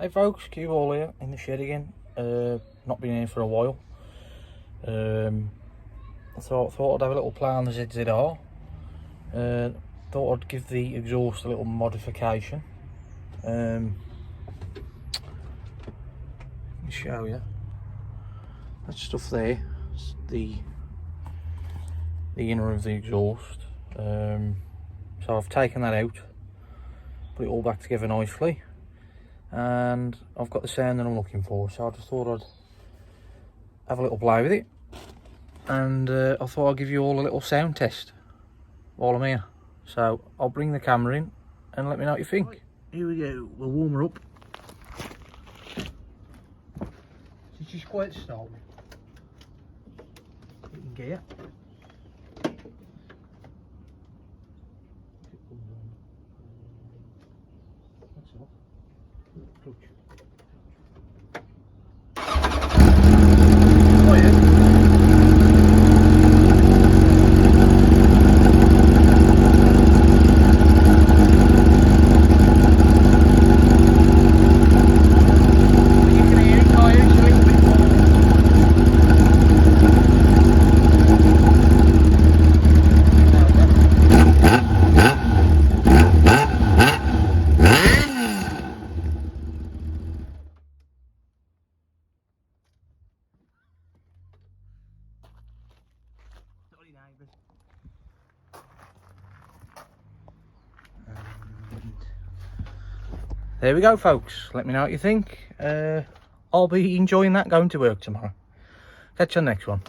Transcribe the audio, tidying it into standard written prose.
Hey folks, Cueball here in the shed again. Not been here for a while. I thought I'd have a little play on the zzr. Thought I'd give the exhaust a little modification. Let me show you. That stuff there, it's the inner of the exhaust. So I've taken that out, put it all back together nicely, and I've got the sound that I'm looking for. So I just thought I'd have a little play with it, and I thought I'd give you all a little sound test while I'm here. So I'll bring the camera in and let me know what you think. Right, here we go, we'll warm her up. So she's quite to start with. In gear. That's off. Clutch. Oh yeah. There we go folks, let me know what you think. I'll be enjoying that going to work tomorrow. Catch you on the next one.